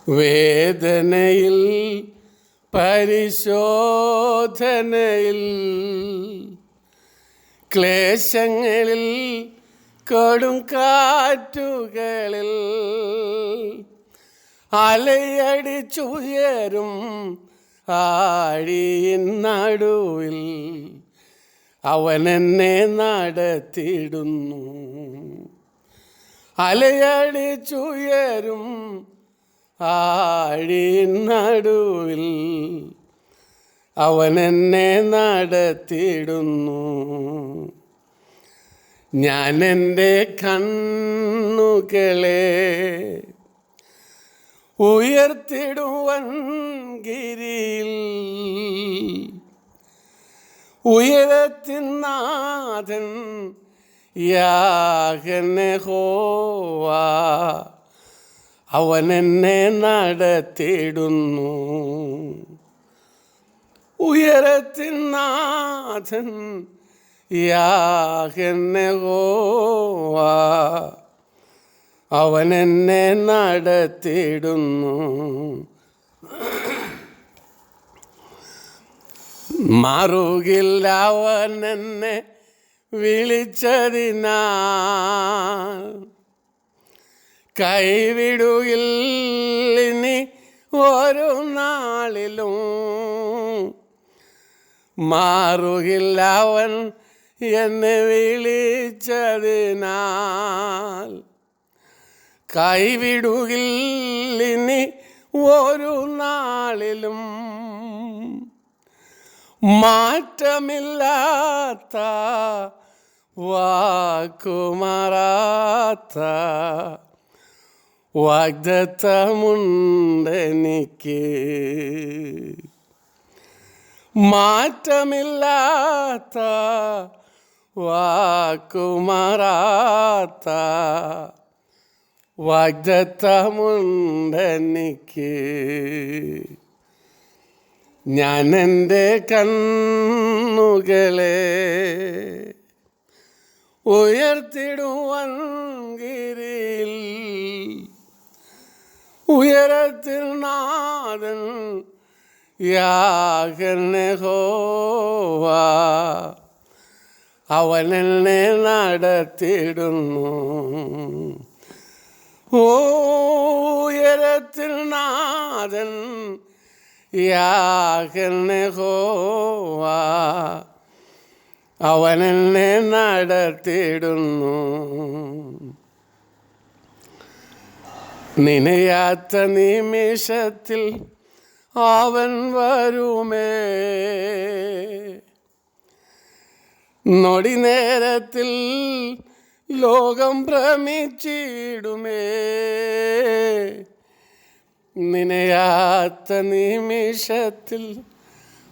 വേദനയിൽ പരിശോധനയിൽ ക്ലേശങ്ങളിൽ കൊടും കാറ്റുകളിൽ അലയടിച്ചുയരും ആഴിയിൻ നടുവിൽ അവനെന്നെ നടത്തിയിടുന്നു. അലയടിച്ചുയരും ആഴിയിൻ നടുവിൽ അവനെന്നെ നടത്തിയിടുന്നു. ഞാൻ എൻ്റെ കണ്ണുകളെ ഉയർത്തിടുവൻ ഗിരിയിൽ, ഉയരത്തിൻ നാഥൻ യഹോവ അവനെന്നെ നടത്തിയിടുന്നു. ഉയരത്തിൻ നാഥൻ യഹോവ അവനെന്നെ നടത്തിയിടുന്നു. മറുകിൽ അവനെന്നെ വിളിച്ചതിനാൽ കൈവിടുകില്ലിനി ഒരു നാളിലും. മാറുകില്ല അവൻ എന്നെ വിളിച്ചതിനാൽ കൈവിടുകില്ലിനി ഒരു നാളിലും. മാറ്റമില്ലാത്ത വാക്കുമാറാത്ത വാഗ്ദത്തമുണ്ടെനിക്ക്. മാറ്റമില്ലാത്ത വാക്കുമാറാത്ത വാഗ്ദത്തമുണ്ടെനിക്ക്. ഞാൻ എൻ്റെ കണ്ണുകളെ ഉയർത്തിടുവൻ ഗിരിയിൽ, ഉയരത്തിൽ നാഥൻ യഹോവ അവനെന്നെ നടത്തിയിടുന്നു. ഉയരത്തിൽ നാഥൻ യഹോവ അവനെന്നെ നടത്തിയിടുന്നു. നിനയാത്ത നിമിഷത്തിൽ അവൻ വരുമേ, നൊടി നേരത്തിൽ ലോകം ഭ്രമിച്ചിടുമേ. നിനയാത്ത നിമിഷത്തിൽ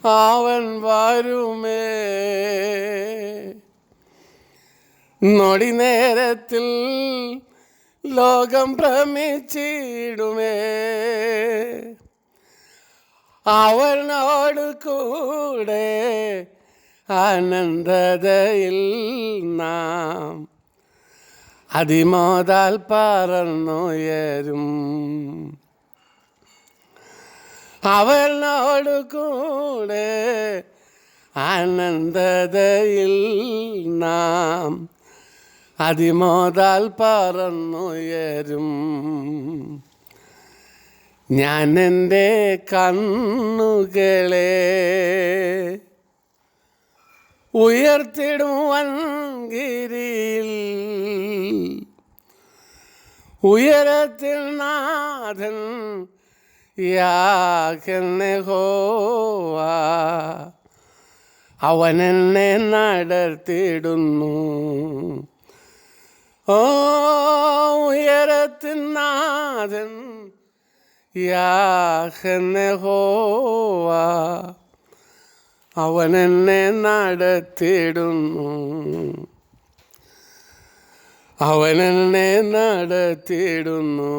അവൻ വരുമേ, നൊടി നേരത്തിൽ ലോകം ഭ്രമിച്ചിടുമേ. അവനോട് കൂടെ ആനന്ദതയിൽ നാം അതിമോദാൽ പറന്നുയരും. അവനോട് കൂടെ ആനന്ദതയിൽ നാം അതിമോദാൽ പറന്നുയരും. ഞാൻ എൻ്റെ കണ്ണുകളെ ഉയർത്തിടുവൻ ഗിരിയിൽ, ഉയരത്തിൽ നാഥൻ യഹോവ അവനെന്നെ നടത്തിയിടുന്നു. ഉയരത്തിൽ നാഥൻ യഹോവ അവനെന്നെ നടത്തിയിടുന്നു. അവനെന്നെ നടത്തിയിടുന്നു.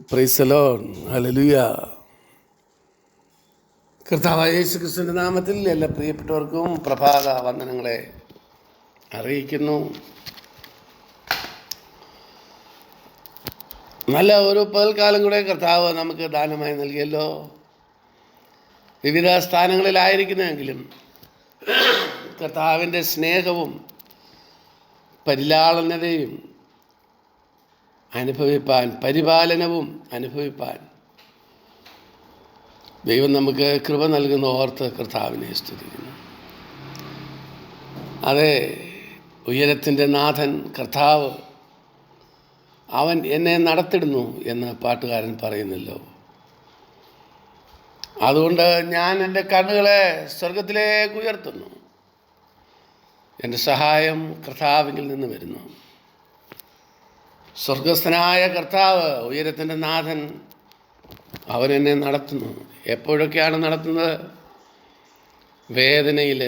Praise the Lord. ഹല്ലേലൂയ. കർത്താവായ യേശുക്രിസ്തുവിൻ്റെ നാമത്തിൽ എല്ലാ പ്രിയപ്പെട്ടവർക്കും പ്രഭാത വന്ദനങ്ങളെ അറിയിക്കുന്നു. നല്ല ഒരു പകൽക്കാലം കൂടെ കർത്താവ് നമുക്ക് ദാനമായി നൽകിയല്ലോ. വിവിധ സ്ഥാനങ്ങളിലായിരിക്കുന്നുവെങ്കിലും കർത്താവിൻ്റെ സ്നേഹവും പരിലാളനതയും അനുഭവിപ്പാൻ, പരിപാലനവും അനുഭവിപ്പാൻ ദൈവം നമുക്ക് കൃപ നൽകുന്ന ഓർത്ത് കർത്താവിനെ സ്തുതിക്കുന്നു. അതെ, ഉയരത്തിൻ്റെ നാഥൻ കർത്താവ് അവൻ എന്നെ നടത്തിടുന്നു എന്ന് പാട്ടുകാരൻ പറയുന്നല്ലോ. അതുകൊണ്ട് ഞാൻ എൻ്റെ കണ്ണുകളെ സ്വർഗത്തിലേക്ക് ഉയർത്തുന്നു. എൻ്റെ സഹായം കർത്താവിൽ നിന്ന് വരുന്നു. സ്വർഗസ്ഥനായ കർത്താവ്, ഉയരത്തിൻ്റെ നാഥൻ, അവൻ എന്നെ നടത്തുന്നു. എപ്പോഴൊക്കെയാണ് നടത്തുന്നത്? വേദനയിൽ,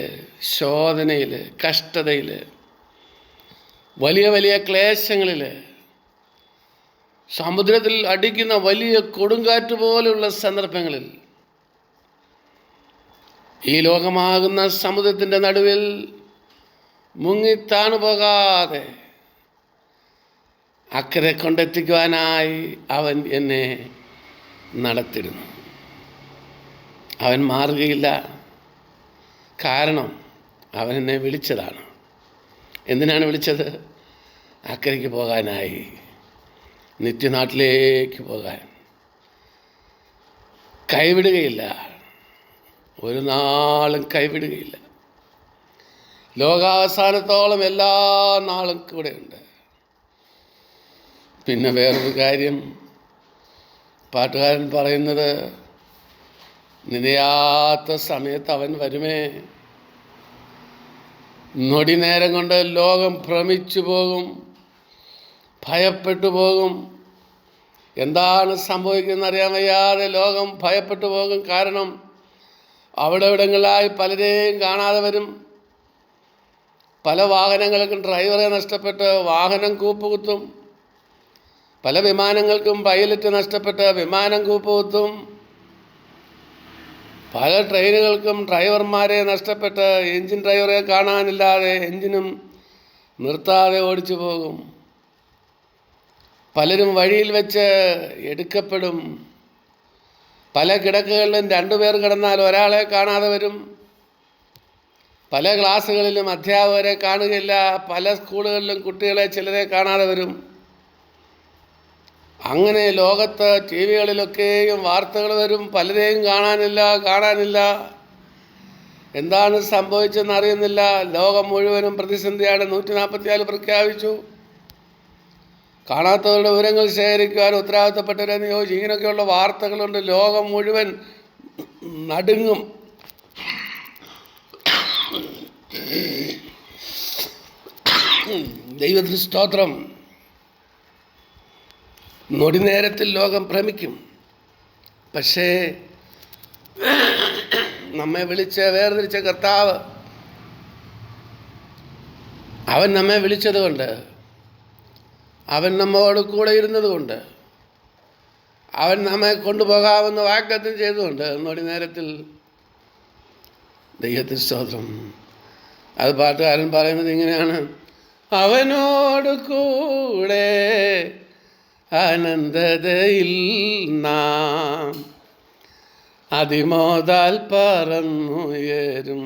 ശോധനയിൽ, കഷ്ടതയിൽ, വലിയ വലിയ ക്ലേശങ്ങളിൽ, സമുദ്രത്തിൽ അടിക്കുന്ന വലിയ കൊടുങ്കാറ്റ് പോലെയുള്ള സന്ദർഭങ്ങളിൽ, ഈ ലോകമാകുന്ന സമുദ്രത്തിൻ്റെ നടുവിൽ മുങ്ങിത്താണു പോകാതെ അക്കരെ കൊണ്ടെത്തിക്കുവാനായി അവൻ എന്നെ നടത്തിടുന്നു. അവൻ മാറുകയില്ല. കാരണം അവൻ എന്നെ വിളിച്ചതാണ്. എന്തിനാണ് വിളിച്ചത്? അക്കരയ്ക്ക് പോകാനായി, നിത്യനാട്ടിലേക്ക് പോകാൻ. കൈവിടുകയില്ല, ഒരു നാളും കൈവിടുകയില്ല. ലോകാവസാനത്തോളം എല്ലാ നാളും കൂടെയുണ്ട്. പിന്നെ വേറൊരു കാര്യം പാട്ടുകാരൻ പറയുന്നത്, നിനയാത്ത സമയത്ത് അവൻ വരുമേ. നൊടി നേരം കൊണ്ട് ലോകം ഭ്രമിച്ചു പോകും, ഭയപ്പെട്ടു പോകും. എന്താണ് സംഭവിക്കുന്നത് അറിയാൻ വയ്യാതെ ലോകം ഭയപ്പെട്ടു പോകും. കാരണം അവിടെ ഇവിടങ്ങളിലായി പലരെയും കാണാതെ വരും. പല വാഹനങ്ങൾക്കും ഡ്രൈവറെ നഷ്ടപ്പെട്ട് വാഹനം കൂപ്പുകുത്തും. പല വിമാനങ്ങൾക്കും പൈലറ്റ് നഷ്ടപ്പെട്ട് വിമാനം കൂപ്പുകുത്തും. പല ട്രെയിനുകൾക്കും ഡ്രൈവർമാരെ നഷ്ടപ്പെട്ട് എൻജിൻ ഡ്രൈവറെ കാണാനില്ലാതെ എൻജിനും നിർത്താതെ ഓടിച്ചു പോകും. പലരും വഴിയിൽ വെച്ച് എടുക്കപ്പെടും. പല കിടക്കുകളിലും 2 പേർ കിടന്നാൽ ഒരാളെ കാണാതെ വരും. പല ക്ലാസ്സുകളിലും അധ്യാപകരെ കാണുകയില്ല. പല സ്കൂളുകളിലും കുട്ടികളെ ചിലരെ കാണാതെ വരും. അങ്ങനെ ലോകത്ത് ടി വികളിലൊക്കെയും വാർത്തകൾ വരും. പലരെയും കാണാനില്ല. എന്താണ് സംഭവിച്ചെന്ന് അറിയുന്നില്ല. ലോകം മുഴുവനും പ്രതിസന്ധിയാണ്. 144 പ്രഖ്യാപിച്ചു. കാണാത്തവരുടെ വിവരങ്ങൾ ശേഖരിക്കുവാൻ ഉത്തരവാദിത്തപ്പെട്ടവരെ നിയോഗിച്ചു. ഇങ്ങനെയൊക്കെയുള്ള വാർത്തകളുണ്ട്. ലോകം മുഴുവൻ നടുങ്ങും. ദൈവത്തിന് സ്തോത്രം. നൊടി നേരത്തിൽ ലോകം ഭ്രമിക്കും. പക്ഷേ നമ്മെ വിളിച്ച് വേർതിരിച്ച കർത്താവ്, അവൻ നമ്മെ വിളിച്ചതുകൊണ്ട്, അവൻ നമ്മോട് കൂടെ ഇരുന്നതുകൊണ്ട്, അവൻ നമ്മെ കൊണ്ടുപോകാമെന്ന് വാഗ്ദത്തം ചെയ്തുകൊണ്ട് നൊടി നേരത്തിൽ, ദൈവത്തിന് സ്തോത്രം. അത് പാട്ടുകാരൻ പറയുന്നത് ഇങ്ങനെയാണ്: അവനോട് കൂടെ ആനന്ദതയിൽ നാം അതിമോദാൽ പറന്നുയരും.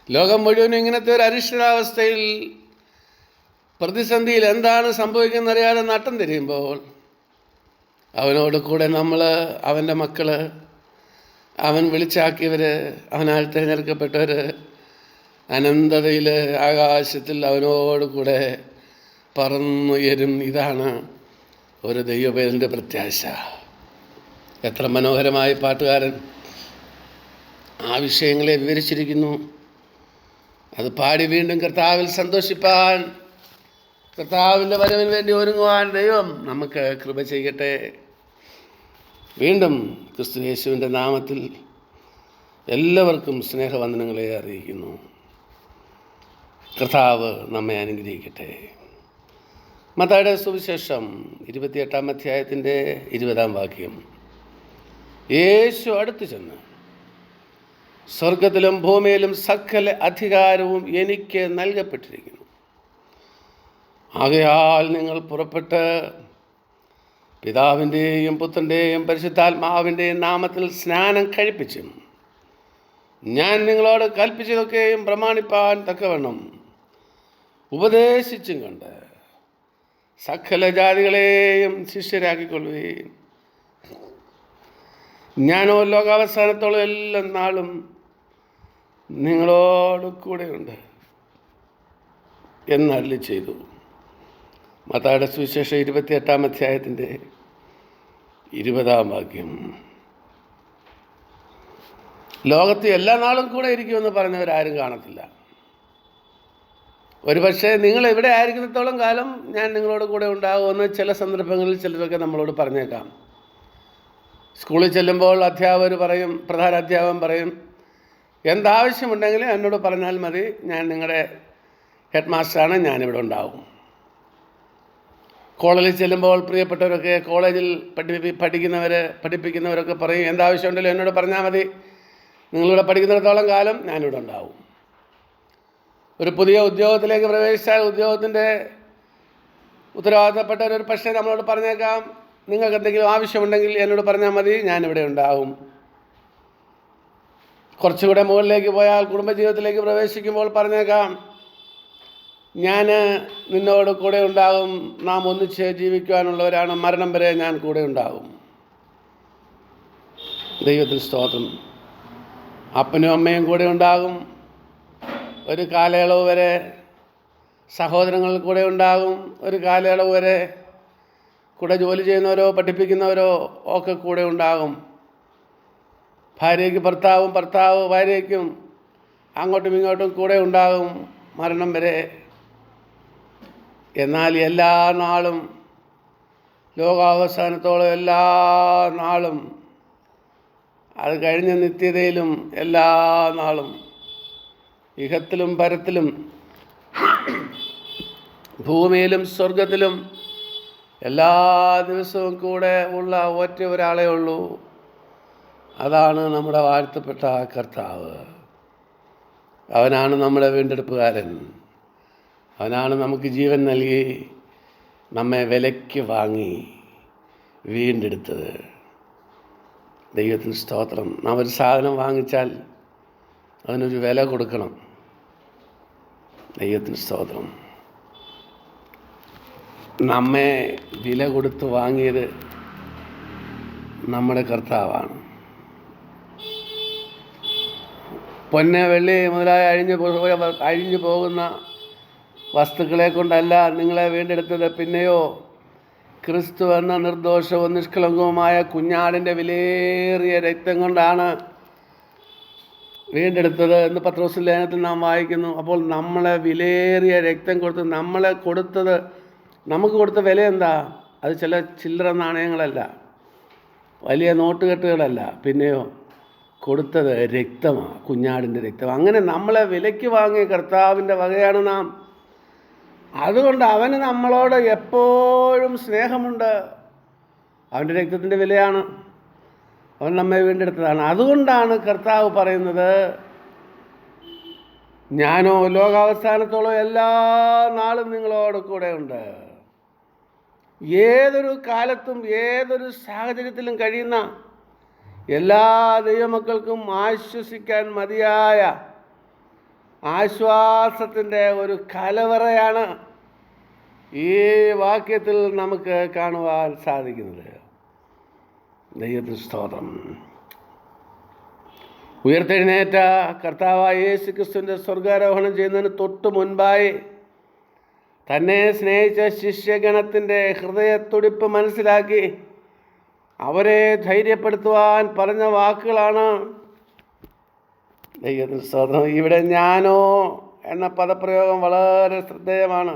ലോകം മുഴുവനും ഇങ്ങനത്തെ ഒരു അരിഷ്ടരാവസ്ഥയിൽ, പ്രതിസന്ധിയിൽ എന്താണ് സംഭവിക്കുന്നറിയാതെ നട്ടം തിരിയുമ്പോൾ, അവനോട് കൂടെ നമ്മൾ, അവൻ്റെ മക്കൾ, അവൻ വിളിച്ചാക്കിയവർ, അവനാൽ തിരഞ്ഞെടുക്കപ്പെട്ടവർ അനന്തതയിൽ ആകാശത്തിൽ അവനോട് കൂടെ പറന്നുയരും. ഇതാണ് ഒരു ദൈവപേരിൻ്റെ പ്രത്യാശ. എത്ര മനോഹരമായി പാട്ടുകാരൻ ആ വിഷയങ്ങളെ വിവരിച്ചിരിക്കുന്നു. അത് പാടി വീണ്ടും കർത്താവിൽ സന്തോഷിപ്പാൻ, കർത്താവിൻ്റെ വരവിന് വേണ്ടി ഒരുങ്ങുവാൻ ദൈവം നമുക്ക് കൃപ ചെയ്യട്ടെ. വീണ്ടും ക്രിസ്തു യേശുവിൻ്റെ നാമത്തിൽ എല്ലാവർക്കും സ്നേഹവന്ദനങ്ങളെ അറിയിക്കുന്നു. കർത്താവ് നമ്മെ അനുഗ്രഹിക്കട്ടെ. മത്തായിയുടെ സുവിശേഷം 28-ാം അധ്യായത്തിൻ്റെ 20-ാം വാക്യം. യേശു അടുത്തു ചെന്ന്, സ്വർഗത്തിലും ഭൂമിയിലും സകല അധികാരവും എനിക്ക് നൽകപ്പെട്ടിരിക്കുന്നു. ആകയാൽ നിങ്ങൾ പുറപ്പെട്ട് പിതാവിൻ്റെയും പുത്രൻ്റെയും പരിശുദ്ധാത്മാവിൻ്റെയും നാമത്തിൽ സ്നാനം കഴിപ്പിച്ചും ഞാൻ നിങ്ങളോട് കൽപ്പിച്ചതൊക്കെയും പ്രമാണിപ്പാൻ തക്കവണ്ണം ഉപദേശിച്ചും കൊണ്ട് സകല ജാതികളെയും ശിഷ്യരാക്കിക്കൊള്ളുകയും ഞാനോ ലോകാവസാനത്തോളം എല്ലാ നാളും നിങ്ങളോട് കൂടെയുണ്ട് എന്നരുളി ചെയ്തു. മത്തായിയുടെ സുവിശേഷം 28-ാം അധ്യായത്തിൻ്റെ 20-ാം വാക്യം. ലോകത്ത് എല്ലാ നാളും കൂടെ ഇരിക്കുമെന്ന് പറഞ്ഞവരാരും കാണത്തില്ല. ഒരുപക്ഷെ നിങ്ങൾ എവിടെ ആയിരിക്കുന്നിടത്തോളം കാലം ഞാൻ നിങ്ങളോട് കൂടെ ഉണ്ടാകുമെന്ന് ചില സന്ദർഭങ്ങളിൽ ചിലരൊക്കെ നമ്മളോട് പറഞ്ഞേക്കാം. സ്കൂളിൽ ചെല്ലുമ്പോൾ അധ്യാപകർ പറയും, പ്രധാന അധ്യാപകൻ പറയും, എന്താവശ്യമുണ്ടെങ്കിലും എന്നോട് പറഞ്ഞാൽ മതി, ഞാൻ നിങ്ങളുടെ ഹെഡ് മാസ്റ്ററാണ്, ഞാനിവിടെ ഉണ്ടാവും. കോളേജിൽ ചെല്ലുമ്പോൾ പ്രിയപ്പെട്ടവരൊക്കെ കോളേജിൽ പഠിപ്പിക്കുന്നവരൊക്കെ പറയും, എന്താവശ്യമുണ്ടല്ലോ എന്നോട് പറഞ്ഞാൽ മതി, നിങ്ങളിവിടെ പഠിക്കുന്നിടത്തോളം കാലം ഞാനിവിടെ ഉണ്ടാവും. ഒരു പുതിയ ഉദ്യോഗത്തിലേക്ക് പ്രവേശിച്ചാൽ ഉദ്യോഗത്തിൻ്റെ ഉത്തരവാദിത്തപ്പെട്ടവരൊരു പക്ഷേ നമ്മളോട് പറഞ്ഞേക്കാം, നിങ്ങൾക്ക് എന്തെങ്കിലും ആവശ്യമുണ്ടെങ്കിൽ എന്നോട് പറഞ്ഞാൽ മതി, ഞാനിവിടെ ഉണ്ടാവും. കുറച്ചുകൂടെ മുകളിലേക്ക് പോയാൽ കുടുംബജീവിതത്തിലേക്ക് പ്രവേശിക്കുമ്പോൾ പറഞ്ഞേക്കാം, ഞാൻ നിന്നോട് കൂടെ ഉണ്ടാകും, നാം ഒന്നിച്ച് ജീവിക്കുവാനുള്ളവരാണ്, മരണം വരെ ഞാൻ കൂടെ ഉണ്ടാകും. ദൈവത്തിന് സ്തോത്രം. അപ്പനും അമ്മയും കൂടെ ഉണ്ടാകും, ഒരു കാലയളവ് വരെ സഹോദരങ്ങൾ കൂടെ ഉണ്ടാകും, ഒരു കാലയളവ് വരെ കൂടെ ജോലി ചെയ്യുന്നവരോ പഠിപ്പിക്കുന്നവരോ ഒക്കെ കൂടെ ഉണ്ടാകും. ഭാര്യയ്ക്ക് ഭർത്താവും, ഭർത്താവ് ഭാര്യയ്ക്കും അങ്ങോട്ടും ഇങ്ങോട്ടും കൂടെ ഉണ്ടാകും മരണം വരെ. എന്നാൽ എല്ലാ നാളും, ലോകാവസാനത്തോളം എല്ലാ നാളും, അത് കഴിഞ്ഞ നിത്യതയിലും എല്ലാ നാളും, ഇഹത്തിലും പരത്തിലും, ഭൂമിയിലും സ്വർഗത്തിലും എല്ലാ ദിവസവും കൂടെ ഉള്ള ഒറ്റ ഒരാളേ ഉള്ളൂ. അതാണ് നമ്മുടെ വാഴ്ത്തപ്പെട്ട കർത്താവ്. അവനാണ് നമ്മുടെ വീണ്ടെടുപ്പുകാരൻ. അവനാണ് നമുക്ക് ജീവൻ നൽകി നമ്മെ വിലയ്ക്ക് വാങ്ങി വീണ്ടെടുത്തത്. ദൈവത്തിന് സ്തോത്രം. നാം ഒരു സാധനം വാങ്ങിച്ചാൽ അതിനൊരു വില കൊടുക്കണം. ദൈവത്തിന് സ്തോത്രം. നമ്മെ വില കൊടുത്ത് വാങ്ങിയത് നമ്മുടെ കർത്താവാണ്. പൊന്ന്, വെള്ളി മുതലായ അഴിഞ്ഞു പോകുന്ന വസ്തുക്കളെ കൊണ്ടല്ല നിങ്ങളെ വീണ്ടെടുത്തത്, പിന്നെയോ ക്രിസ്തു എന്ന നിർദോഷവും നിഷ്കളങ്കവുമായ കുഞ്ഞാടിൻ്റെ വിലയേറിയ രക്തം കൊണ്ടാണ് വീണ്ടെടുത്തത് എന്ന് പത്രോസ് ലേഖനത്തിൽ നാം വായിക്കുന്നു. അപ്പോൾ നമ്മളെ വിലയേറിയ രക്തം കൊടുത്ത് നമുക്ക് കൊടുത്ത വില എന്താ? അത് ചില ചില്ലറ നാണയങ്ങളല്ല, വലിയ നോട്ടുകെട്ടുകളല്ല, പിന്നെയോ കൊടുത്തത് രക്തമാണ്, കുഞ്ഞാടിൻ്റെ രക്തം. അങ്ങനെ നമ്മളെ വിലയ്ക്ക് വാങ്ങിയ കർത്താവിൻ്റെ വകയാണ് നാം. അതുകൊണ്ട് അവന് നമ്മളോട് എപ്പോഴും സ്നേഹമുണ്ട്. അവൻ്റെ രക്തത്തിൻ്റെ വിലയാണ്, അവൻ നമ്മെ വീണ്ടെടുത്തതാണ്. അതുകൊണ്ടാണ് കർത്താവ് പറയുന്നത്, ഞാനോ ലോകാവസാനത്തോളം എല്ലാ നാളും നിങ്ങളോട് കൂടെ ഉണ്ട്. ഏതൊരു കാലത്തും ഏതൊരു സാഹചര്യത്തിലും കഴിയുന്ന എല്ലാ ദൈവമക്കൾക്കും ആശ്വസിക്കാൻ മതിയായ ആശ്വാസത്തിൻ്റെ ഒരു കലവറയാണ് ഈ വാക്യത്തിൽ നമുക്ക് കാണുവാൻ സാധിക്കുന്നത്. ദൈവത്തിന് സ്തോത്രം. ഉയർത്തെഴുന്നേറ്റ കർത്താവായ യേശു ക്രിസ്തുവിൻ്റെ സ്വർഗാരോഹണം ചെയ്യുന്നതിന് തൊട്ട് മുൻപായി തന്നെ സ്നേഹിച്ച ശിഷ്യഗണത്തിൻ്റെ ഹൃദയത്തുടിപ്പ് മനസ്സിലാക്കി അവരെ ധൈര്യപ്പെടുത്തുവാൻ പറഞ്ഞ വാക്കുകളാണ്. ദൈവത്തിന് സ്തോത്രം. ഇവിടെ ഞാനോ എന്ന പദപ്രയോഗം വളരെ ശ്രദ്ധേയമാണ്.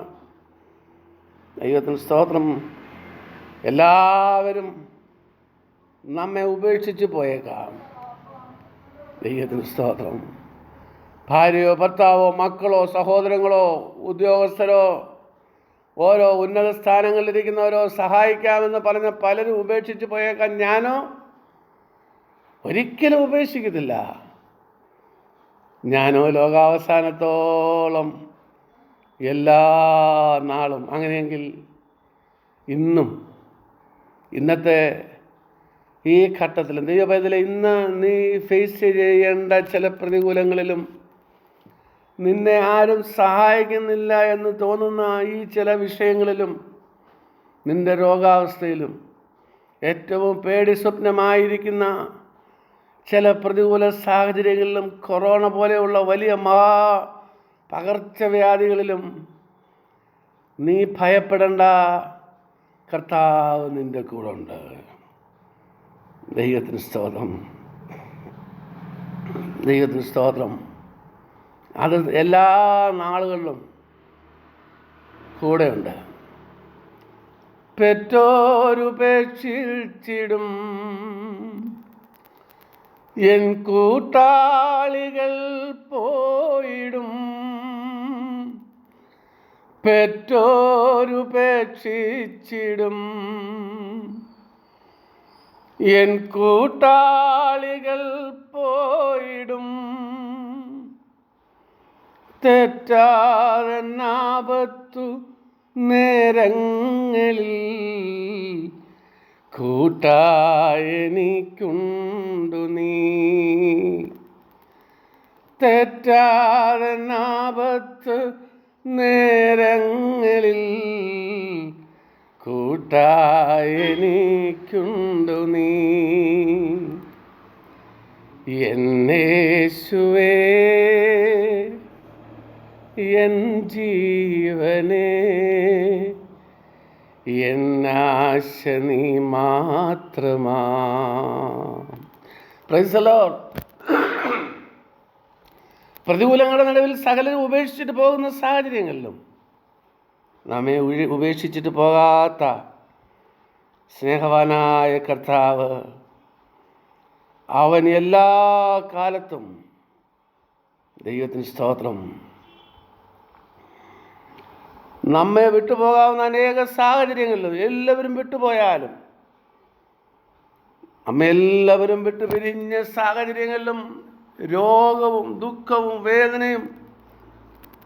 ദൈവത്തിന് സ്തോത്രം. എല്ലാവരും നമ്മെ ഉപേക്ഷിച്ച് പോയേക്കാം. ദൈവത്തിന് സ്തോത്രം. ഭാര്യയോ ഭർത്താവോ മക്കളോ സഹോദരങ്ങളോ ഉദ്യോഗസ്ഥരോ ഓരോ ഉന്നത സ്ഥാനങ്ങളിലിരിക്കുന്നവരോ സഹായിക്കാമെന്ന് പറഞ്ഞ പലരും ഉപേക്ഷിച്ച് പോയേക്കാം. ഞാനോ ഒരിക്കലും ഉപേക്ഷിക്കത്തില്ല. ഞാനോ ലോകാവസാനത്തോളം എല്ലാ നാളും. അങ്ങനെയെങ്കിൽ ഇന്നും ഇന്നത്തെ ഈ ഘട്ടത്തിൽ ദൈവപൈതലെ ഇന്ന് നീ ഫേസ് ചെയ്യേണ്ട ചില പ്രതികൂലങ്ങളിലും നിന്നെ ആരും സഹായിക്കുന്നില്ല എന്ന് തോന്നുന്ന ഈ ചില വിഷയങ്ങളിലും, നിന്റെ രോഗാവസ്ഥയിലും, ഏറ്റവും പേടി സ്വപ്നമായിരിക്കുന്ന ചില പ്രതികൂല സാഹചര്യങ്ങളിലും, കൊറോണ പോലെയുള്ള വലിയ പകർച്ചവ്യാധികളിലും നീ ഭയപ്പെടേണ്ട. കർത്താവ് നിന്റെ കൂടെ ഉണ്ട്. ദൈവത്തിന് സ്തോത്രം, ദൈവത്തിന് സ്തോത്രം. അത് എല്ലാ നാളുകളിലും കൂടെയുണ്ട്. പെറ്റോരുപേക്ഷിച്ചിടും എൻ കൂട്ടാളികൾ പോയിടും, പെറ്റോരുപേക്ഷിച്ചിടും എൻ കൂട്ടാളികൾ പോയിടും, തെറ്റാതെന്നാപത്തു നേരങ്ങളിൽ കൂട്ടായെനിക്കുണ്ടു നീ, തെറ്റാതെന്നാപത്ത് നേരങ്ങളിൽ കൂട്ടായെനിക്കുണ്ടു നീ. എന്നേശുവേ എൻ ജീവനേ, എന്നാശ നീ മാത്രമാ. Price the Lord. പ്രതികൂലങ്ങളുടെ നടുവിൽ സകലരും ഉപേക്ഷിച്ചിട്ട് പോകുന്ന സാഹചര്യങ്ങളിലും നമ്മെ ഉപേക്ഷിച്ചിട്ട് പോകാത്ത സ്നേഹവാനായ കർത്താവ്, അവൻ എല്ലാ കാലത്തും, ദൈവത്തിന് സ്തോത്രം, നമ്മെ വിട്ടുപോകാവുന്ന അനേക സാഹചര്യങ്ങളിലും, എല്ലാവരും വിട്ടുപോയാലും, നമ്മെല്ലാവരും വിട്ടു പിരിഞ്ഞ സാഹചര്യങ്ങളിലും, രോഗവും ദുഃഖവും വേദനയും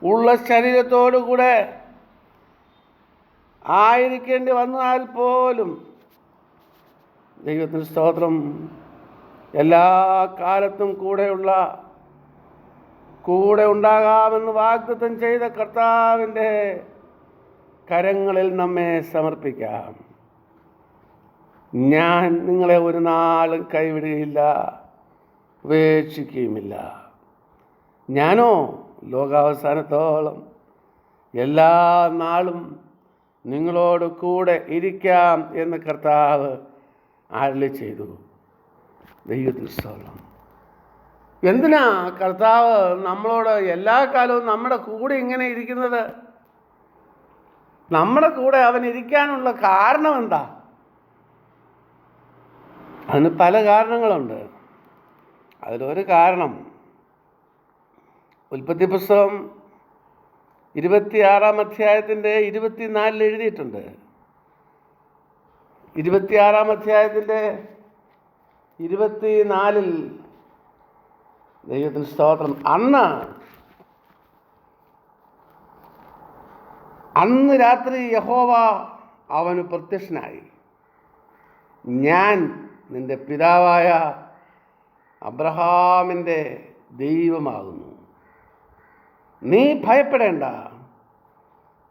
ഉള്ള ശരീരത്തോടുകൂടെ ആയിരിക്കേണ്ടി വന്നാൽ പോലും, ദൈവത്തിന് സ്തോത്രം, എല്ലാ കാലത്തും കൂടെ ഉണ്ടാകാമെന്ന് വാഗ്ദത്തം ചെയ്ത കർത്താവിൻ്റെ കരങ്ങളിൽ നമ്മെ സമർപ്പിക്കാം. ഞാൻ നിങ്ങളെ ഒരു നാളും കൈവിടുകയില്ല, ഉപേക്ഷിക്കുകയുമില്ല. ഞാനോ ലോകാവസാനത്തോളം എല്ലാ നാളും നിങ്ങളോട് കൂടെ ഇരിക്കാം എന്ന് കർത്താവ് അരുളി ചെയ്തു. ദൈവത്തിന് സ്തോത്രം. എന്തിനാ കർത്താവ് നമ്മളോട് എല്ലാ കാലവും നമ്മുടെ കൂടെ ഇങ്ങനെ ഇരിക്കുന്നത്? നമ്മുടെ കൂടെ അവൻ ഇരിക്കാനുള്ള കാരണം എന്താ? അതിന് പല കാരണങ്ങളുണ്ട്. അതിലൊരു കാരണം ഉൽപ്പത്തി പുസ്തകം 26-ാം അധ്യായത്തിൻ്റെ 24 എഴുതിയിട്ടുണ്ട്. 26-ാം അധ്യായത്തിൻ്റെ 24 ദൈവത്തിന് സ്തോത്രം, അന്ന് രാത്രി യഹോവ അവന് പ്രത്യക്ഷനായി, ഞാൻ നിന്റെ പിതാവായ അബ്രഹാമിൻ്റെ ദൈവമാകുന്നു, നീ ഭയപ്പെടേണ്ട,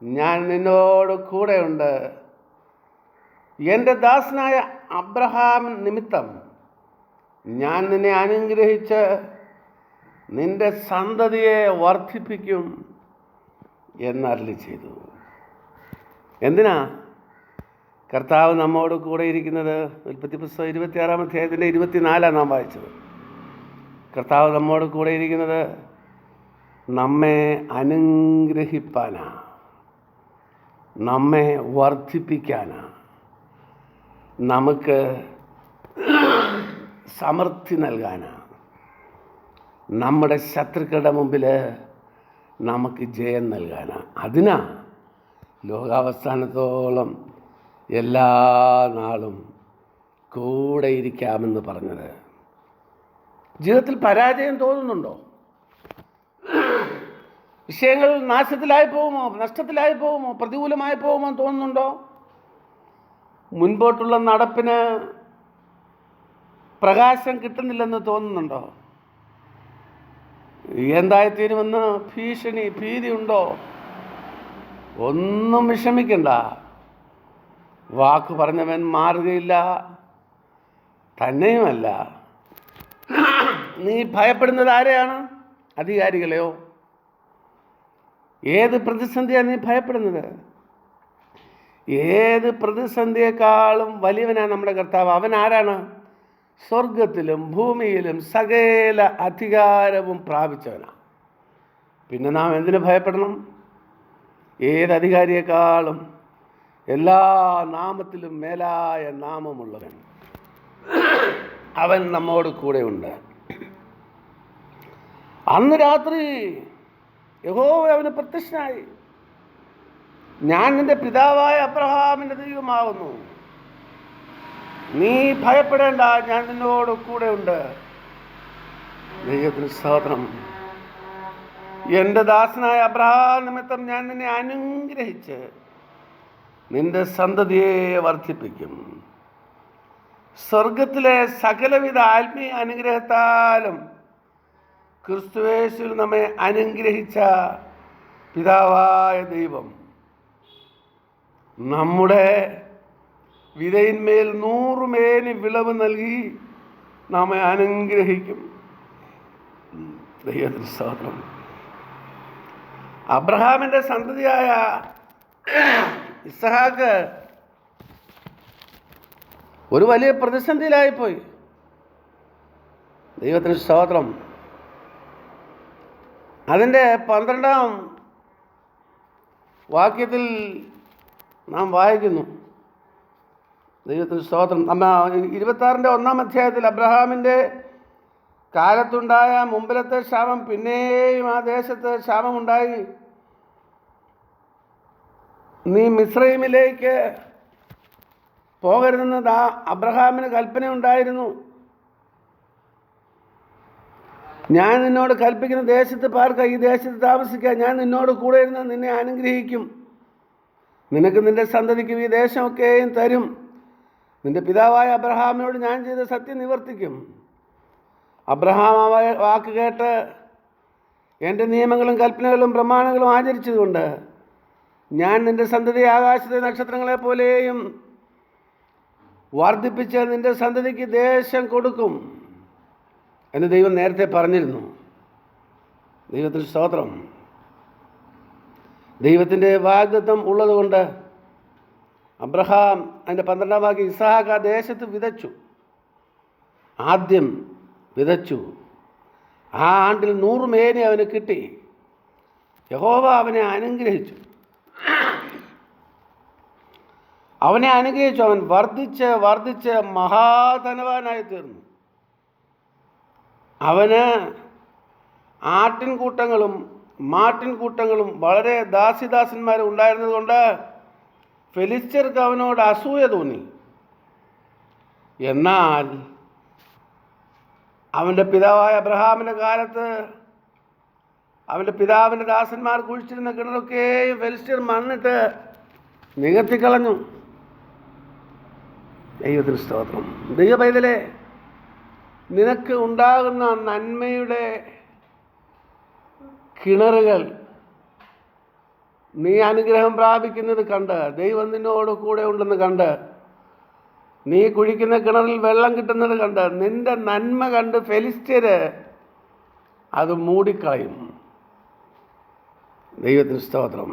ഞാൻ നിന്നോട് കൂടെയുണ്ട്, എൻ്റെ ദാസനായ അബ്രഹാം നിമിത്തം ഞാൻ നിന്നെ അനുഗ്രഹിച്ച് നിന്റെ സന്തതിയെ വർദ്ധിപ്പിക്കും എന്നരുളി ചെയ്തു. എന്തിനാ കർത്താവ് നമ്മോട് കൂടെ ഇരിക്കുന്നത്? ഉൽപ്പത്തി പുസ്തകം 26-ാം അധ്യായത്തിൻ്റെ 24 നാം വായിച്ചത്. കർത്താവ് നമ്മോട് കൂടെ ഇരിക്കുന്നത് നമ്മെ അനുഗ്രഹിപ്പാനാ, നമ്മെ വർദ്ധിപ്പിക്കാനാ, നമുക്ക് സമൃദ്ധി നൽകാനാ, നമ്മുടെ ശത്രുക്കളുടെ മുമ്പിൽ നമുക്ക് ജയം നൽകാനാ. അതിനാ ലോകാവസാനത്തോളം എല്ലാ നാളും കൂടെ ഇരിക്കാമെന്ന് പറഞ്ഞത്. ജീവിതത്തിൽ പരാജയം തോന്നുന്നുണ്ടോ? വിഷയങ്ങൾ നാശത്തിലായി പോകുമോ, നഷ്ടത്തിലായി പോകുമോ, പ്രതികൂലമായി പോകുമോ തോന്നുന്നുണ്ടോ? മുൻപോട്ടുള്ള നടപ്പിന് പ്രകാശം കിട്ടുന്നില്ലെന്ന് തോന്നുന്നുണ്ടോ? എന്തായിത്തീരുമെന്ന് ഭീതിയുണ്ടോ? ഒന്നും വിഷമിക്കണ്ട. വാക്ക് പറഞ്ഞവൻ മാറുകയില്ല. തന്നെയുമല്ല, നീ ഭയപ്പെടുന്നത് ആരെയാണ്? അധികാരികളെയോ? ഏത് പ്രതിസന്ധിയാണ് നീ ഭയപ്പെടുന്നത്? ഏത് പ്രതിസന്ധിയെക്കാളും വലിയവനാണ് നമ്മുടെ കർത്താവ്. അവൻ ആരാണ്? സ്വർഗത്തിലും ഭൂമിയിലും സകല അധികാരവും പ്രാപിച്ചവനാണ്. പിന്നെ നാം എന്തിനു ഭയപ്പെടണം? ഏത് അധികാരിയെക്കാളും എല്ലാ നാമത്തിലും മേലായ നാമമുള്ളവൻ അവൻ നമ്മോട് കൂടെ ഉണ്ട്. അന്ന് രാത്രി യഹോവ അവന് പ്രത്യക്ഷനായി. ഞാൻ നിന്റെ പിതാവായ അബ്രഹാമിൻ്റെ ദൈവമാകുന്നു. നീ ഭയപ്പെടേണ്ട, ഞാൻ നിന്നോട് കൂടെ ഉണ്ട്. ദൈവത്തിന് സ്തോത്രം. എൻ്റെ ദാസനായ അബ്രഹാം നിമിത്തം ഞാൻ നിന്നെ അനുഗ്രഹിച്ച് നിന്റെ സന്തതിയെ വർദ്ധിപ്പിക്കും. സ്വർഗത്തിലെ സകലവിധ ആത്മീയ അനുഗ്രഹത്താലും ക്രിസ്തുയേശുവിൽ നമ്മെ അനുഗ്രഹിച്ച പിതാവായ ദൈവം നമ്മുടെ വിതയിന്മേൽ 100 മേനി വിളവ് നൽകി നമ്മെ അനുഗ്രഹിക്കും. ദൈവത്തിന് സ്തോത്രം. അബ്രഹാമിൻ്റെ സന്തതിയായ ഇസ്ഹാക്ക് ഒരു വലിയ പ്രതിസന്ധിയിലായിപ്പോയി. ദൈവത്തിന് സ്തോത്രം. അതിൻ്റെ 12-ാം വാക്യത്തിൽ നാം വായിക്കുന്നു. ദൈവത്തിന് സ്തോത്രം. 26-ന്റെ 1-ാം അധ്യായത്തിൽ അബ്രഹാമിൻ്റെ കാലത്തുണ്ടായ മുമ്പിലത്തെ ക്ഷാമം പിന്നെയും ആ ദേശത്ത് ക്ഷാമമുണ്ടായി. നീ മിസ്രയീമിലേക്ക് പോകരുതെന്ന് അബ്രഹാമിന് കൽപ്പനയുണ്ടായിരുന്നു. ഞാൻ നിന്നോട് കൽപ്പിക്കുന്ന ദേശത്ത് പാർക്കുക, ഈ ദേശത്ത് താമസിക്കുക. ഞാൻ നിന്നോട് കൂടെ ഇരുന്ന് നിന്നെ അനുഗ്രഹിക്കും. നിനക്ക് നിന്റെ സന്തതിക്കും ഈ ദേശമൊക്കെയും തരും. നിന്റെ പിതാവായ അബ്രഹാമിനോട് ഞാൻ ചെയ്ത സത്യം നിവർത്തിക്കും. അബ്രഹാം ആ വാക്ക് കേട്ട് എൻ്റെ നിയമങ്ങളും കൽപ്പനകളും പ്രമാണങ്ങളും ആചരിച്ചതുകൊണ്ട് ഞാൻ നിന്റെ സന്തതി ആകാശത്തെ നക്ഷത്രങ്ങളെ പോലെയും വർദ്ധിപ്പിച്ച് നിന്റെ സന്തതിക്ക് ദേശം കൊടുക്കും എന്ന് ദൈവം നേരത്തെ പറഞ്ഞിരുന്നു. ദൈവത്തിന് സ്തോത്രം. ദൈവത്തിൻ്റെ വാഗ്ദത്തം ഉള്ളതുകൊണ്ട് അബ്രഹാം അതിൻ്റെ 12-ാം വാക്യം ഇസ്ഹാക്ക് ആ ദേശത്ത് വിതച്ചു. ആദ്യം വിതച്ചു. ആ ആണ്ടിൽ 100 മേനി അവന് കിട്ടി. യഹോവ അവനെ അനുഗ്രഹിച്ചു. അവൻ വർദ്ധിച്ച് മഹാധനവാനായി തീർന്നു. അവന് ആട്ടിൻകൂട്ടങ്ങളും മാട്ടിൻകൂട്ടങ്ങളും വളരെ ദാസിദാസന്മാരും ഉണ്ടായിരുന്നതുകൊണ്ട് ഫെലിസ്ത്യർക്ക് അവനോട് അസൂയ തോന്നി. എന്നാൽ അവൻ്റെ പിതാവായ അബ്രഹാമിൻ്റെ കാലത്ത് അവൻ്റെ പിതാവിൻ്റെ ദാസന്മാർ കുഴിച്ചിരുന്ന കിണറൊക്കെയും ഫെലിസ്ത്യർ മണ്ണിട്ട് നികത്തിക്കളഞ്ഞു. ദൈവത്തിന് സ്തോത്രം. ദൈവ പൈതലേ, നിനക്ക് ഉണ്ടാകുന്ന നന്മയുടെ കിണറുകൾ നീ അനുഗ്രഹം പ്രാപിക്കുന്നത് കണ്ട്, ദൈവം നിന്നോട് കൂടെ ഉണ്ടെന്ന് കണ്ട്, നീ കുഴിക്കുന്ന കിണറിൽ വെള്ളം കിട്ടുന്നത് കണ്ട്, നിന്റെ നന്മ കണ്ട് ഫെലിസ്ത്യര് അത് മൂടിക്കളയും. ദൈവത്തിന് സ്തോത്രം.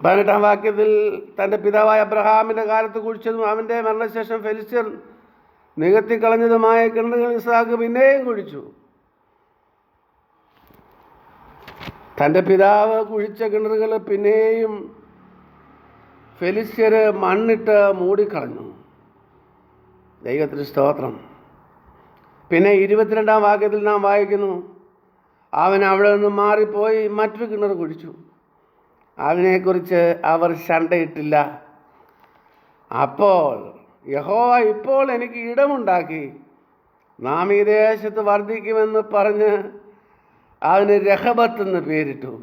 18-ാം വാക്യത്തിൽ തൻ്റെ പിതാവായ അബ്രഹാമിൻ്റെ കാലത്ത് കുഴിച്ചതും അവൻ്റെ മരണശേഷം ഫെലിസ്ത്യർ നികത്തിക്കളഞ്ഞതുമായ കിണറുകൾ ഇസ്ഹാക്ക് പിന്നെയും കുഴിച്ചു. തൻ്റെ പിതാവ് കുഴിച്ച കിണറുകൾ പിന്നെയും ഫെലിസ്ത്യർ മണ്ണിട്ട് മൂടിക്കളഞ്ഞു. ദൈവത്തിന് സ്തോത്രം. പിന്നെ 22-ാം വാക്യത്തിൽ നാം വായിക്കുന്നു, അവൻ അവിടെ നിന്ന് മാറിപ്പോയി മറ്റൊരു കിണർ കുഴിച്ചു. അതിനെക്കുറിച്ച് അവർ ശണ്ടയിട്ടില്ല. അപ്പോൾ യഹോവ ഇപ്പോൾ എനിക്ക് ഇടമുണ്ടാക്കി നാം ഈ ദേശത്ത് വർദ്ധിക്കുമെന്ന് പറഞ്ഞ് അതിന് രഹബത്ത് എന്ന് പേരിട്ടു.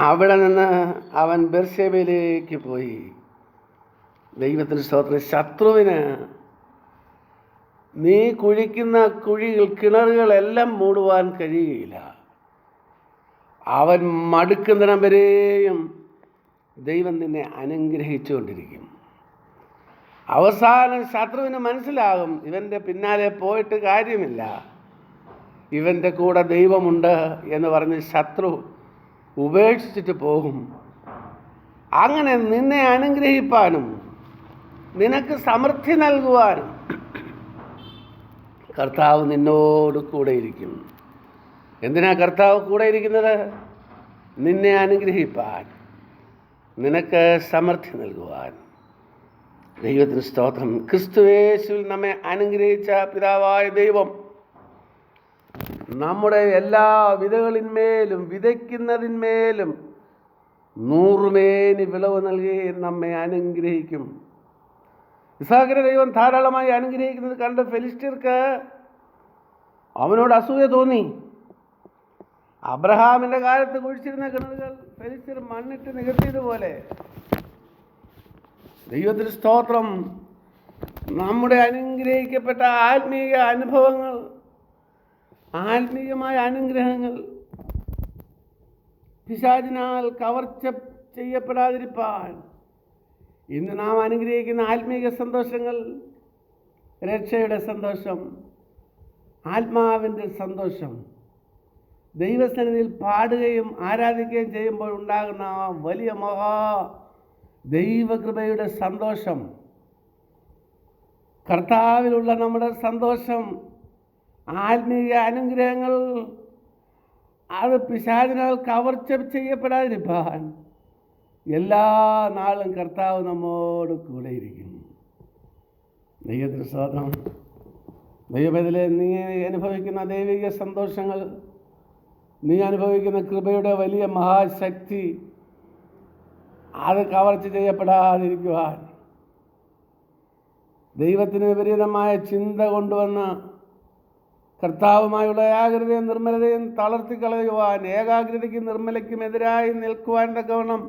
അവിടെ നിന്ന് അവൻ ബെർശേബയിലേക്ക് പോയി. ദൈവത്തിന് സ്തോത്രം. ശത്രുവിന് നീ കുഴിക്കുന്ന കിണറുകളെല്ലാം മൂടുവാൻ കഴിയുകയില്ല. അവൻ മടുക്കുന്നിടം വരെയും ദൈവം നിന്നെ അനുഗ്രഹിച്ചുകൊണ്ടിരിക്കും. അവസാനം ശത്രുവിന് മനസ്സിലാകും, ഇവൻ്റെ പിന്നാലെ പോയിട്ട് കാര്യമില്ല, ഇവൻ്റെ കൂടെ ദൈവമുണ്ട് എന്ന് പറഞ്ഞ് ശത്രു ഉപേക്ഷിച്ചിട്ട് പോകും. അങ്ങനെ നിന്നെ അനുഗ്രഹിപ്പാനും നിനക്ക് സമൃദ്ധി നൽകുവാനും കർത്താവ് നിന്നോട് കൂടെ ഇരിക്കും. എന്തിനാ കർത്താവ് കൂടെ ഇരിക്കുന്നത്? നിന്നെ അനുഗ്രഹിപ്പാൻ, നിനക്ക് സമൃദ്ധി നൽകുവാൻ. ദൈവത്തിന് സ്തോത്രം. ക്രിസ്തുയേശുവിൽ നമ്മെ അനുഗ്രഹിച്ച പിതാവായ ദൈവം നമ്മുടെ എല്ലാ വിതകളിന്മേലും വിതയ്ക്കുന്നതിന്മേലും 100 മേനി വിളവ് നൽകി നമ്മെ അനുഗ്രഹിക്കും. ഇസ്ഹാക്കിനെ ദൈവം ധാരാളമായി അനുഗ്രഹിക്കുന്നത് കണ്ട് ഫെലിസ്ത്യർക്ക് അവനോട് അസൂയ തോന്നി. അബ്രഹാമിൻ്റെ കാലത്ത് കുഴിച്ചിരുന്ന കിണറുകൾ ഫെലിസ്ത്യർ മണ്ണിട്ട് നികത്തിയതുപോലെ ദൈവത്തിന് സ്തോത്രം. നമ്മുടെ അനുഗ്രഹിക്കപ്പെട്ട ആത്മീയ അനുഭവങ്ങൾ, ആത്മീയമായ അനുഗ്രഹങ്ങൾ പിശാചിനാൽ കവർച്ച ചെയ്യപ്പെടാതിരിപ്പാൻ ഇന്ന് നാം അനുഗ്രഹിക്കുന്ന ആത്മീയ സന്തോഷങ്ങൾ, രക്ഷയുടെ സന്തോഷം, ആത്മാവിൻ്റെ സന്തോഷം, ദൈവസന്നിധിയിൽ പാടുകയും ആരാധിക്കുകയും ചെയ്യുമ്പോൾ ഉണ്ടാകുന്ന ആ വലിയ മഹാ ദൈവകൃപയുടെ സന്തോഷം, കർത്താവിലുള്ള നമ്മുടെ സന്തോഷം, ആത്മീയ അനുഗ്രഹങ്ങൾ, അത് പിശാചിനാൽ കവർച്ച ചെയ്യപ്പെടാതിരിക്കാൻ എല്ലാ നാളും കർത്താവ് നമ്മോട് കൂടെ ഇരിക്കും. ദൈവത്തിന് സ്തോത്രം. ദൈവത്തിലെ നീ അനുഭവിക്കുന്ന ദൈവിക സന്തോഷങ്ങൾ, നീ അനുഭവിക്കുന്ന കൃപയുടെ വലിയ മഹാശക്തി, അത് കവർച്ച ചെയ്യപ്പെടാതിരിക്കുവാൻ ദൈവത്തിന് വിപരീതമായ ചിന്ത കൊണ്ടുവന്ന കർത്താവുമായുള്ള ഏകാഗ്രതയും നിർമ്മലതയും തളർത്തിക്കളയുവാൻ, ഏകാഗ്രതയ്ക്കും നിർമ്മലയ്ക്കുമെതിരായി നിൽക്കുവാൻ തക്കവണ്ണം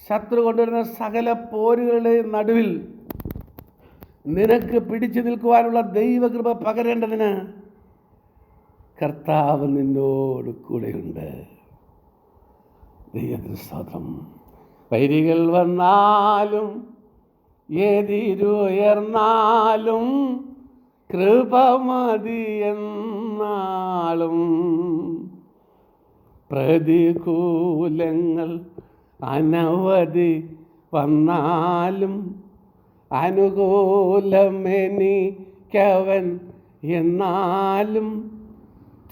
ശത്രു കൊണ്ടുവരുന്ന സകല പോരുകളുടെയും നടുവിൽ നിനക്ക് പിടിച്ചു നിൽക്കുവാനുള്ള ദൈവകൃപ പകരേണ്ടതിന് കർത്താവ് നിന്നോട് കൂടെയുണ്ട്. ദൈവത്തിന് സ്തോത്രം. വൈരികൾ വന്നാലും എതിരുയർന്നാലും കൃപ മതിയെന്നാളും, പ്രതികൂലങ്ങൾ അനവധി വന്നാലും അനുകൂലമെനിക്കവൻ എന്നാലും,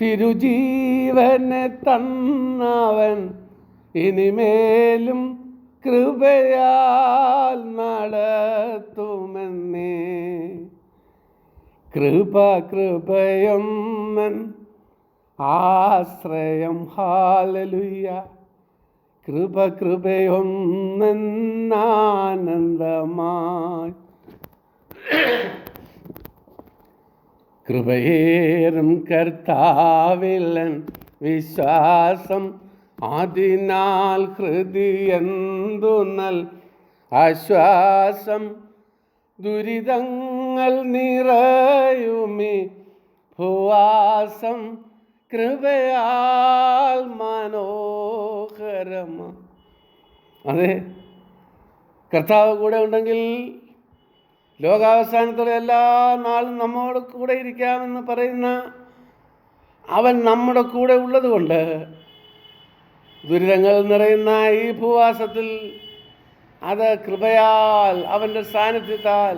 തിരുജീവനെ തന്നവൻ ഇനിമേലും കൃപയാൽ നടത്തുമെന്നേ. കൃപയൊന്നൻ ആശ്രയം. ഹല്ലേലൂയ. കൃപയൊന്നൻ ആനന്ദമായി. കൃപയേറും കർത്താവിലൻ വിശ്വാസം, അതിനാൽ ഹൃദയന്തു നൽ ആശ്വാസം. ദുരിതങ്ങൾ നിറയുമി ഭൂവാസം, കൃപയാൽ മനോഹരം. അതെ, കർത്താവ് കൂടെ ഉണ്ടെങ്കിൽ ലോകാവസാനത്തോടെ എല്ലാ നാളും നമ്മോട് കൂടെ ഇരിക്കാമെന്ന് പറയുന്ന അവൻ നമ്മുടെ കൂടെ ഉള്ളത് കൊണ്ട് ദുരിതങ്ങൾ നിറയുന്ന ഈ ഭൂവാസത്തിൽ അത് കൃപയാൽ, അവൻ്റെ സാന്നിധ്യത്താൽ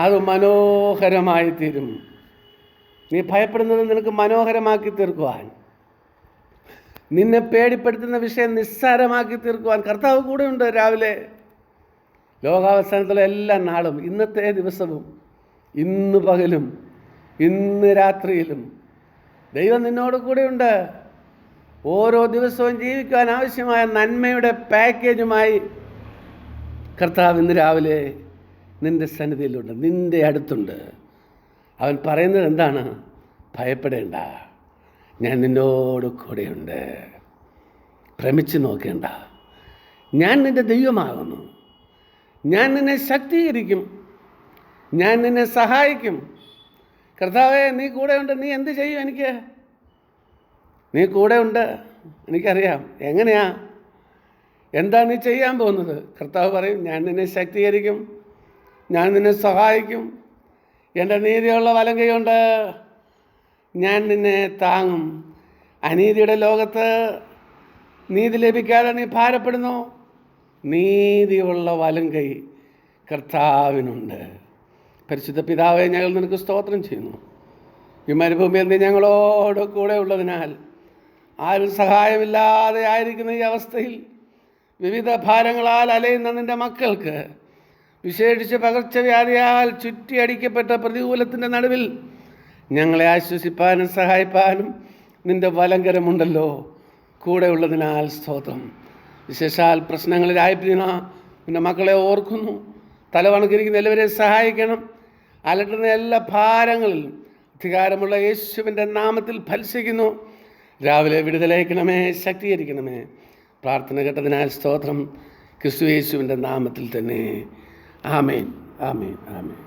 അത് മനോഹരമായി തീരും. നീ ഭയപ്പെടുന്നത് നിനക്ക് മനോഹരമാക്കി തീർക്കുവാൻ, നിന്നെ പേടിപ്പെടുത്തുന്ന വിഷയം നിസ്സാരമാക്കി തീർക്കുവാൻ കർത്താവ് കൂടെയുണ്ട്. രാവിലെ ലോകാവസാനത്തിലെ എല്ലാ നാളും, ഇന്നത്തെ ദിവസവും, ഇന്ന് പകലും, ഇന്ന് രാത്രിയിലും ദൈവം നിന്നോട് കൂടെയുണ്ട്. ഓരോ ദിവസവും ജീവിക്കാൻ ആവശ്യമായ നന്മയുടെ പാക്കേജുമായി കർത്താവ് ഇന്ന് രാവിലെ നിൻ്റെ സന്നിധിയിലുണ്ട്, നിൻ്റെ അടുത്തുണ്ട്. അവൻ പറയുന്നത് എന്താണ്? ഭയപ്പെടേണ്ട, ഞാൻ നിന്നോട് കൂടെയുണ്ട്. ഭ്രമിച്ച് നോക്കേണ്ട. ഞാൻ നിൻ്റെ ദൈവമാകുന്നു. ഞാൻ നിന്നെ ശക്തീകരിക്കും. ഞാൻ നിന്നെ സഹായിക്കും. കർത്താവേ, നീ കൂടെ ഉണ്ട്. നീ എന്ത് ചെയ്യും? നീ കൂടെ ഉണ്ട്, എനിക്കറിയാം. എങ്ങനെയാ, എന്താ നീ ചെയ്യാൻ പോകുന്നത്? കർത്താവ് പറയും, ഞാൻ നിന്നെ ശക്തീകരിക്കും, ഞാൻ നിന്നെ സഹായിക്കും, എൻ്റെ നീതിയുള്ള വലങ്കൈ കൊണ്ട് ഞാൻ നിന്നെ താങ്ങും. അനീതിയുടെ ലോകത്ത് നീതി ലഭിക്കാതെ നീ ഭാരപ്പെടുന്നു. നീതിയുള്ള വലങ്കൈ കർത്താവിനുണ്ട്. പരിശുദ്ധ പിതാവേ, ഞങ്ങൾ നിനക്ക് സ്തോത്രം ചെയ്യുന്നു. ഈ മരുഭൂമിയിൽ നീ ഞങ്ങളോട് കൂടെ ഉള്ളതിനാൽ ആരും സഹായമില്ലാതെ ആയിരിക്കുന്ന ഈ അവസ്ഥയിൽ വിവിധ ഭാരങ്ങളാൽ അലയുന്ന നിൻ്റെ മക്കൾക്ക്, വിശേഷിച്ച് പകർച്ചവ്യാധിയാൽ ചുറ്റിയടിക്കപ്പെട്ട പ്രതികൂലത്തിൻ്റെ നടുവിൽ ഞങ്ങളെ ആശ്വസിപ്പാനും സഹായിപ്പാനും നിൻ്റെ വലങ്കരമുണ്ടല്ലോ. കൂടെ ഉള്ളതിനാൽ സ്തോത്രം. വിശേഷാൽ പ്രശ്നങ്ങളിലായിപ്പിക്കുന്ന നിൻ്റെ മക്കളെ ഓർക്കുന്നു. തലവണക്കിരിക്കുന്ന എല്ലാവരെയും സഹായിക്കണം. അലട്ടുന്ന എല്ലാ ഭാരങ്ങളിലും അധികാരമുള്ള യേശുവിൻ്റെ നാമത്തിൽ ഭത്സിക്കുന്നു. രാവിലെ വിടുതലയക്കണമേ, ശക്തീകരിക്കണമേ. പ്രാർത്ഥന കേട്ടതിനാൽ സ്തോത്രം. ക്രിസ്തു യേശുവിൻ്റെ നാമത്തിൽ തന്നെ. ആമേൻ, ആമേൻ, ആമേൻ.